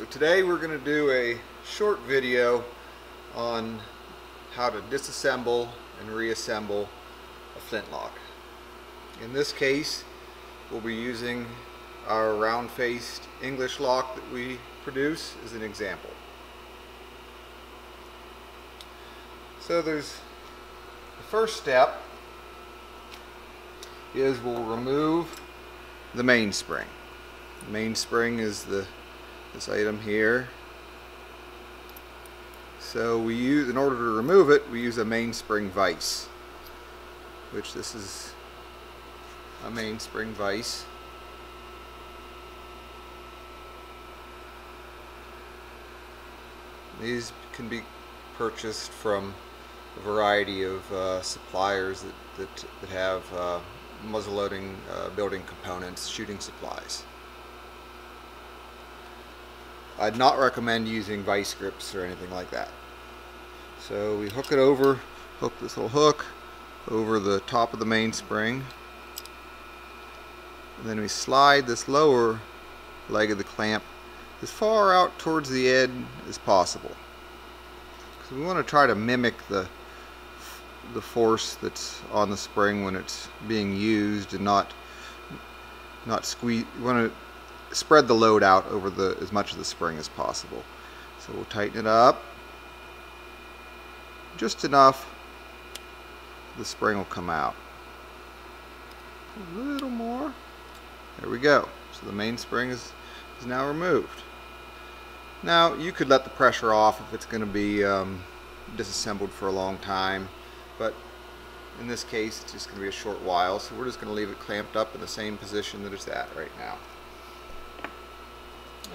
So today we're going to do a short video on how to disassemble and reassemble a flintlock. In this case, we'll be using our round-faced English lock that we produce as an example. So the first step is we'll remove the mainspring. The mainspring is this item here. So we use, in order to remove it, we use a mainspring vise, which this is a mainspring vise. These can be purchased from a variety of suppliers that have muzzle-loading building components, shooting supplies. I'd not recommend using vice grips or anything like that. So we hook this little hook over the top of the mainspring, and then we slide this lower leg of the clamp as far out towards the end as possible. So we want to try to mimic the force that's on the spring when it's being used, and not squeeze. We want to spread the load out over as much of the spring as possible. So we'll tighten it up just enough the spring will come out. A little more. There we go. So the mainspring is now removed. Now you could let the pressure off if it's going to be disassembled for a long time, but in this case it's just going to be a short while, so we're just going to leave it clamped up in the same position that it's at right now.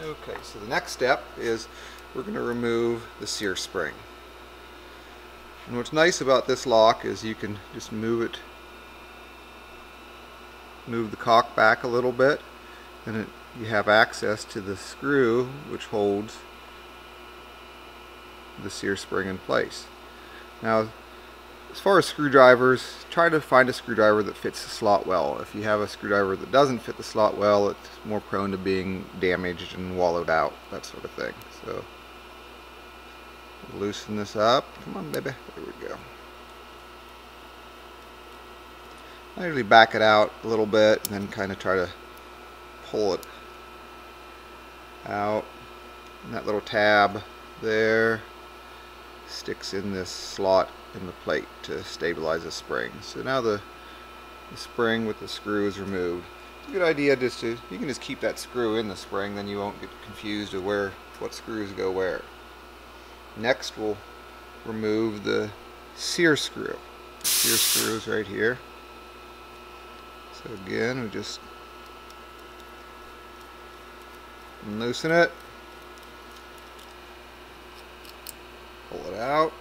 Okay, so the next step is we're going to remove the sear spring. And what's nice about this lock is you can just move the cock back a little bit, and you have access to the screw which holds the sear spring in place. Now, as far as screwdrivers, try to find a screwdriver that fits the slot well. If you have a screwdriver that doesn't fit the slot well, it's more prone to being damaged and wallowed out, that sort of thing. So loosen this up. Come on, baby. There we go. I usually back it out a little bit and then kind of try to pull it out. And that little tab there sticks in this slot in the plate to stabilize the spring. So now the spring with the screw is removed. It's a good idea you can just keep that screw in the spring, then you won't get confused of what screws go where. Next we'll remove the sear screw. The sear screw is right here. So again, we just loosen it, pull it out,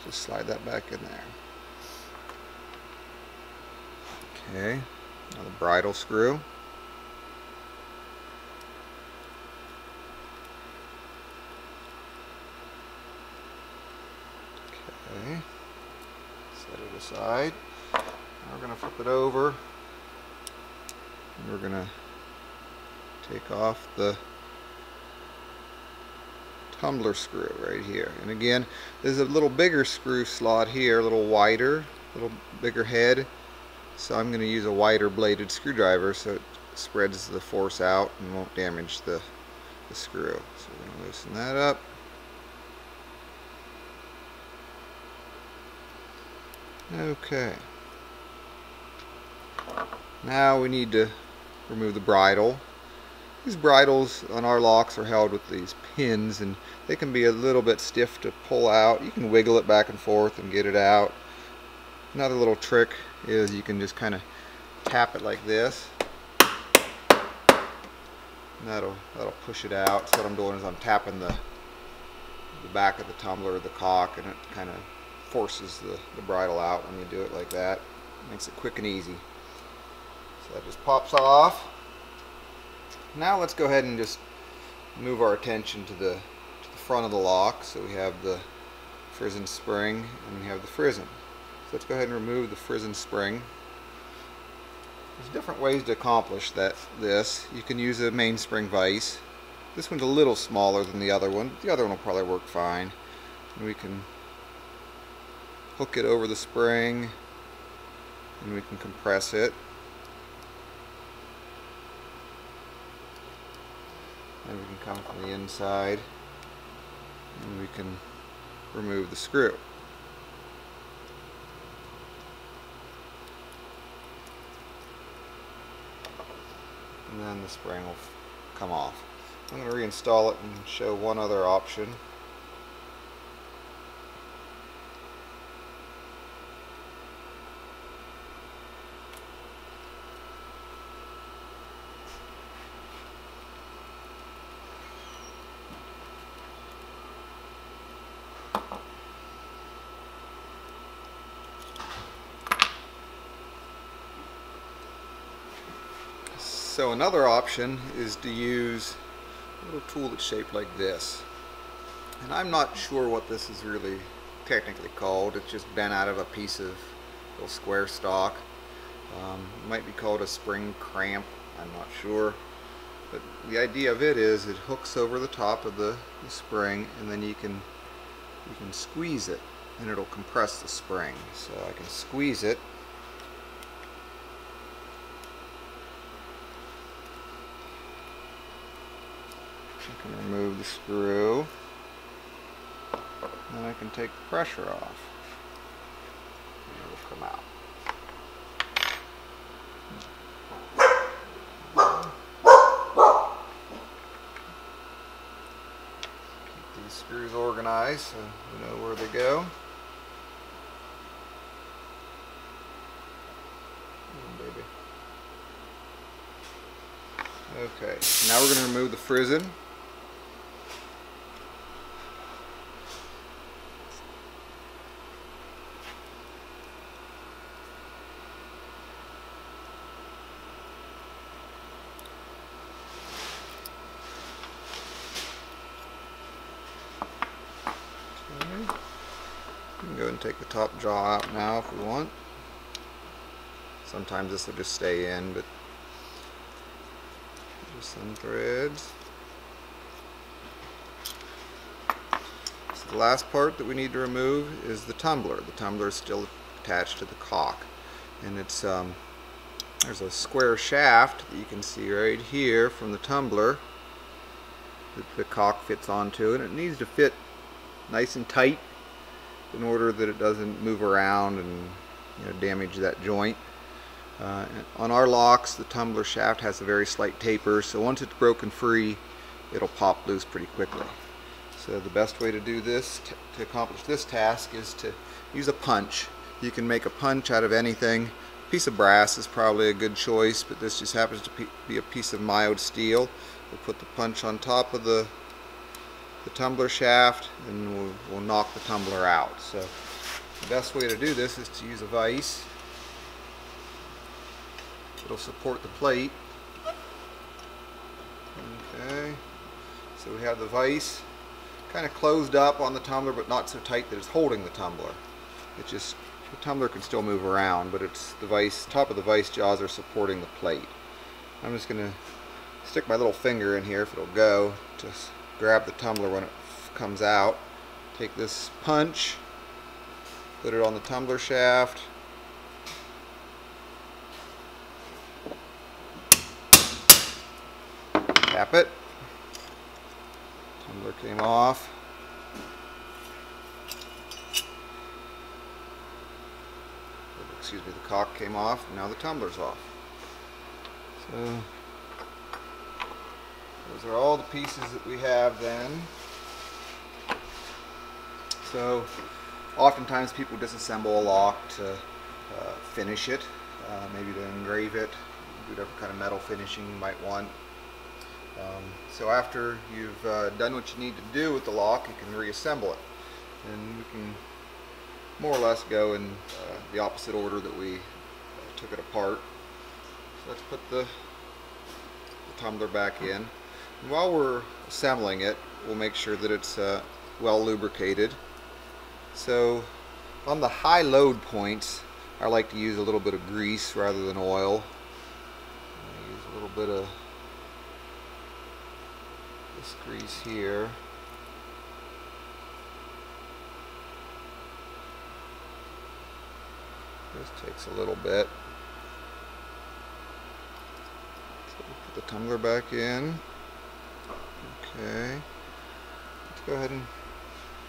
just slide that back in there. Okay, now the bridle screw. Okay, set it aside. Now we're going to flip it over, and we're going to take off the tumbler screw right here. And again, there's a little bigger screw slot here, a little wider, a little bigger head. So I'm going to use a wider bladed screwdriver so it spreads the force out and won't damage the screw. So we're going to loosen that up. Okay. Now we need to remove the bridle. These bridles on our locks are held with these pins, and they can be a little bit stiff to pull out. You can wiggle it back and forth and get it out. Another little trick is you can just kind of tap it like this. And that'll push it out. So what I'm doing is I'm tapping the back of the tumbler or the cock, and it kind of forces the bridle out when you do it like that. Makes it quick and easy. So that just pops off. Now let's go ahead and just move our attention to the front of the lock. So we have the frizzen spring and we have the frizzen. So let's go ahead and remove the frizzen spring. There's different ways to accomplish this. You can use a mainspring vise. This one's a little smaller than the other one. The other one will probably work fine. And we can hook it over the spring and we can compress it. And we can come from the inside and we can remove the screw. And then the spring will come off. I'm going to reinstall it and show one other option. So another option is to use a little tool that's shaped like this. And I'm not sure what this is really technically called. It's just bent out of a piece of little square stock. It might be called a spring cramp, I'm not sure. But the idea of it is it hooks over the top of the spring, and then you can squeeze it and it'll compress the spring. So I can squeeze it. I can remove the screw, and then I can take the pressure off, and it will come out. Keep these screws organized so we know where they go. Oh, baby. Okay, now we're going to remove the frizzen. We can go ahead and take the top jaw out now if we want. Sometimes this will just stay in, but just some threads. So the last part that we need to remove is the tumbler. The tumbler is still attached to the cock, and it's there's a square shaft that you can see right here from the tumbler that the cock fits onto, and it needs to fit nice and tight in order that it doesn't move around and damage that joint. On our locks, the tumbler shaft has a very slight taper, so once it's broken free, it'll pop loose pretty quickly. So the best way to do this, to accomplish this task, is to use a punch. You can make a punch out of anything. A piece of brass is probably a good choice, but this just happens to be a piece of mild steel. We'll put the punch on top of the tumbler shaft, and we'll knock the tumbler out. So the best way to do this is to use a vise. It'll support the plate. Okay, so we have the vise kind of closed up on the tumbler, but not so tight that it's holding the tumbler. It's just, the tumbler can still move around, but it's the vise, top of the vise jaws are supporting the plate. I'm just going to stick my little finger in here, if it'll go, to grab the tumbler when it comes out. Take this punch, put it on the tumbler shaft, tap it, tumbler came off. Excuse me, the cock came off, and now the tumbler's off. So those are all the pieces that we have then. So oftentimes people disassemble a lock to finish it, maybe to engrave it, do whatever kind of metal finishing you might want. So after you've done what you need to do with the lock, you can reassemble it. And we can more or less go in the opposite order that we took it apart. So let's put the tumbler back in. And while we're assembling it, we'll make sure that it's well lubricated. So on the high load points, I like to use a little bit of grease rather than oil. I use a little bit of this grease here. This takes a little bit. So we'll put the tumbler back in. Okay. Let's go ahead and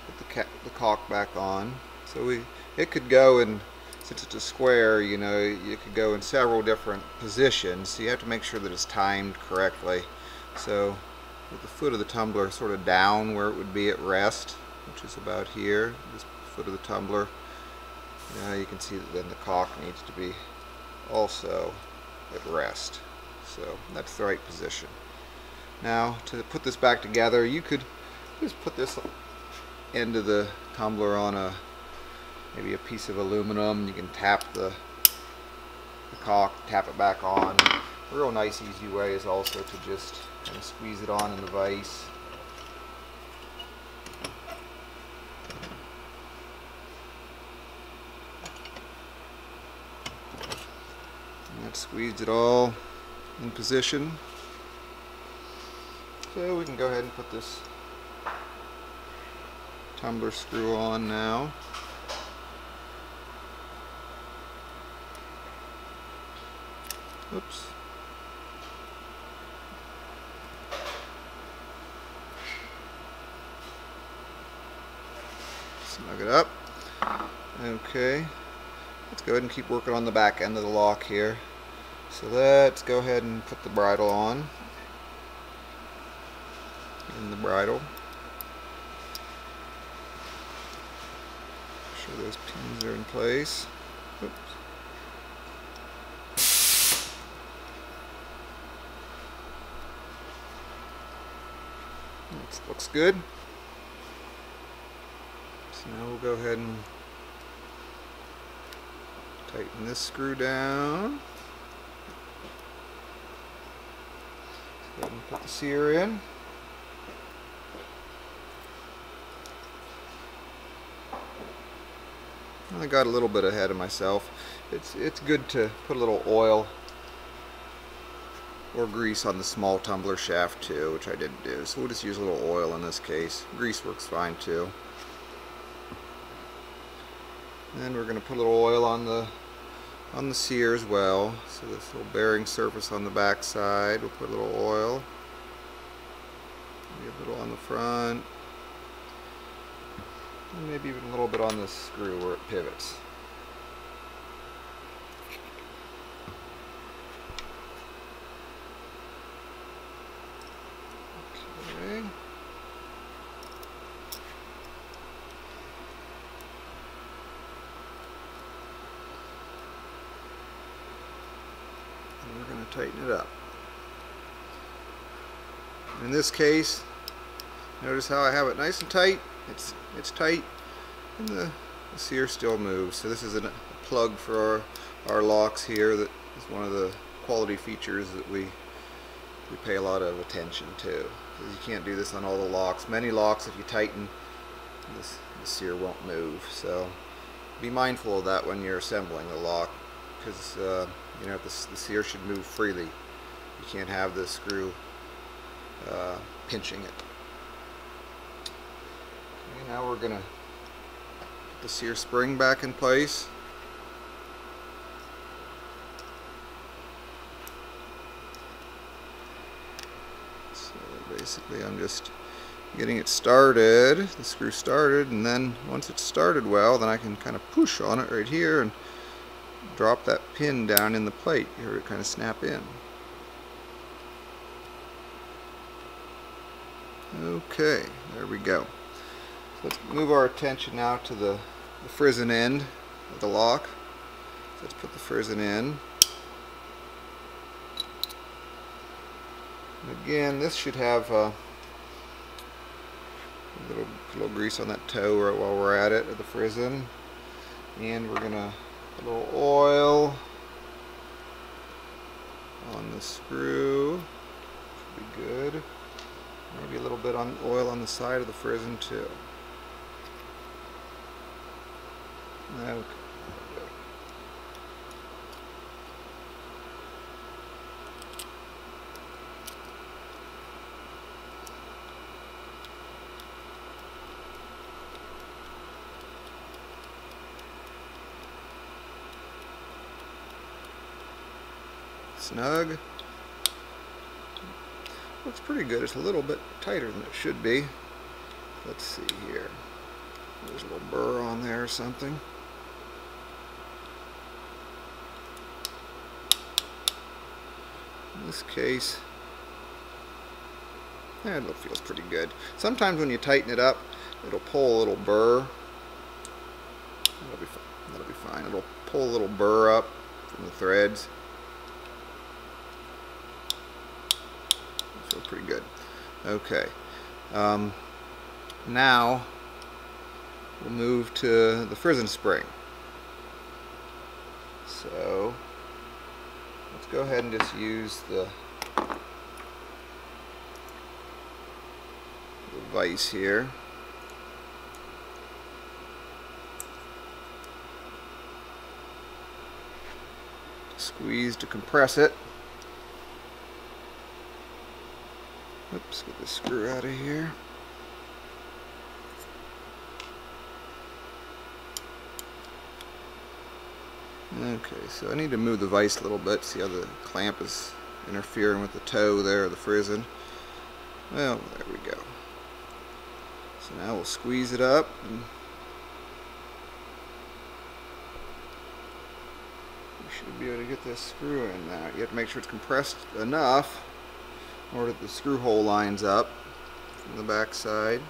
put the caulk back on. So it could go in, since it's a square, you know, you could go in several different positions. So you have to make sure that it's timed correctly. So with the foot of the tumbler sort of down where it would be at rest, which is about here, this foot of the tumbler. Now you can see that then the caulk needs to be also at rest. So that's the right position. Now to put this back together, you could just put this end of the tumbler on maybe a piece of aluminum. You can tap the caulk, tap it back on. A real nice easy way is also to just kind of squeeze it on in the vise. Squeezed it all in position. So we can go ahead and put this tumbler screw on now. Oops. Snug it up. Okay. Let's go ahead and keep working on the back end of the lock here. So let's go ahead and put the bridle on. And the bridle. Make sure those pins are in place. Oops. That looks good. So now we'll go ahead and tighten this screw down. Go ahead and put the sear in. I got a little bit ahead of myself. It's good to put a little oil or grease on the small tumbler shaft too, which I didn't do. So we'll just use a little oil in this case. Grease works fine too. Then we're going to put a little oil on the sear as well. So this little bearing surface on the back side, we'll put a little oil. Maybe a little on the front. And maybe even a little bit on this screw where it pivots. Okay. And we're going to tighten it up. In this case, notice how I have it nice and tight. It's tight, and the sear still moves. So this is a plug for our locks here. That is one of the quality features that we pay a lot of attention to. Because you can't do this on all the locks. Many locks, if you tighten, the sear won't move. So be mindful of that when you're assembling the lock, because you know, the sear should move freely. You can't have the screw pinching it. Okay, now we're going to put the sear spring back in place. So basically I'm just getting it started, the screw started, and then once it's started well, then I can kind of push on it right here and drop that pin down in the plate. You hear it kind of snap in. Okay, there we go. So let's move our attention now to the frizzen end of the lock. So let's put the frizzen in. And again, this should have a little grease on that toe right while we're at it, of the frizzen. And we're going to put a little oil on the screw. Should be good. Maybe a little bit on oil on the side of the frizzen too. Okay. snug. Looks pretty good. It's a little bit tighter than it should be. Let's see here. There's a little burr on there or something. In this case, it feels pretty good. Sometimes when you tighten it up, it'll pull a little burr. That'll be fine. It'll pull a little burr up from the threads. Feel pretty good. Okay. Now we'll move to the frizzen spring. So let's go ahead and just use the vise here. Squeeze to compress it. Oops, get the screw out of here. Okay, so I need to move the vise a little bit. See how the clamp is interfering with the toe there, the frizzen. Well, there we go. So now we'll squeeze it up. And we should be able to get this screw in now. You have to make sure it's compressed enough in order that the screw hole lines up from the back side.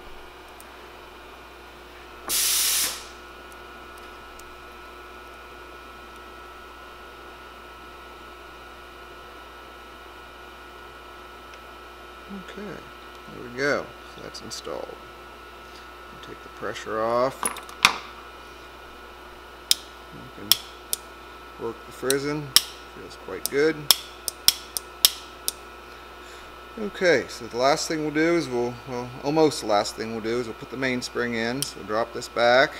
Okay, there we go. So that's installed. Take the pressure off. You can work the frizzen. Feels quite good. Okay, so the last thing we'll do is almost the last thing we'll do is we'll put the mainspring in. So we'll drop this back.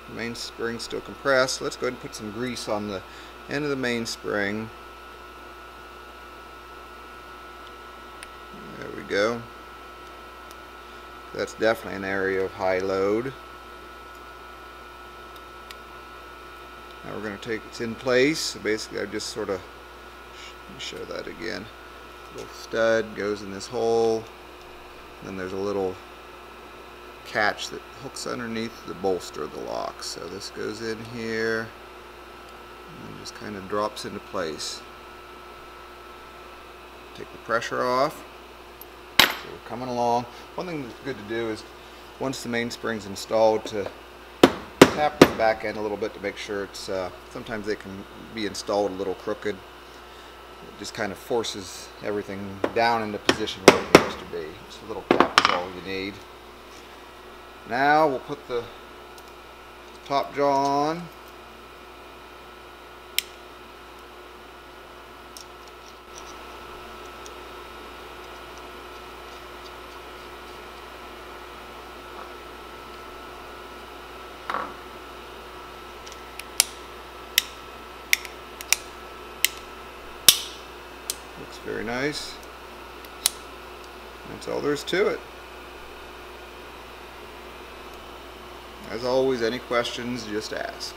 The mainspring's still compressed. Let's go ahead and put some grease on the end of the mainspring. There we go. That's definitely an area of high load. Now we're going to take it's in place. So basically I just sort of show that again. Little stud goes in this hole. Then there's a little catch that hooks underneath the bolster of the lock. So this goes in here and just kind of drops into place. Take the pressure off. So we're coming along. One thing that's good to do is once the mainspring's installed to tap the back end a little bit to make sure it's sometimes they can be installed a little crooked. It just kind of forces everything down into position where it needs to be. Just a little tap is all you need. Now we'll put the top jaw on. Looks very nice. That's all there is to it. As always, any questions, just ask.